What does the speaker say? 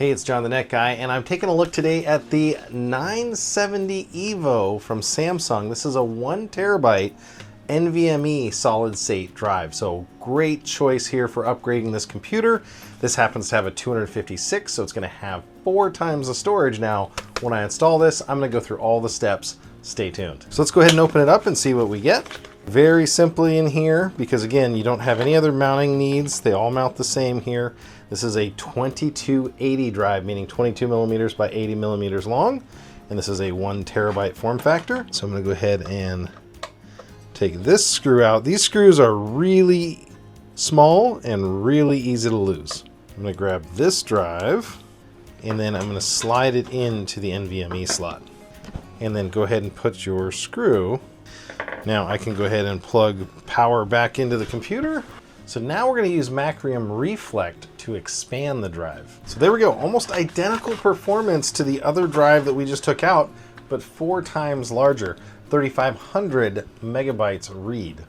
Hey, it's John the Net Guy, and I'm taking a look today at the 970 Evo from Samsung. This is a 1 terabyte NVMe solid state drive, so great choice here for upgrading this computer. This happens to have a 256, so it's going to have 4 times the storage now. When I install this, I'm going to go through all the steps. Stay tuned. So let's go ahead and open it up and see what we get. Very simply in here, because again, you don't have any other mounting needs. They all mount the same here. This is a 2280 drive, meaning 22 millimeters by 80 millimeters long. And this is a 1 terabyte form factor. So I'm gonna go ahead and take this screw out. These screws are really small and really easy to lose. I'm gonna grab this drive and then I'm gonna slide it into the NVMe slot. And then go ahead and put your screw. Now I can go ahead and plug power back into the computer. So now we're going to use Macrium Reflect to expand the drive. So there we go, almost identical performance to the other drive that we just took out, but 4 times larger, 3,500 megabytes read.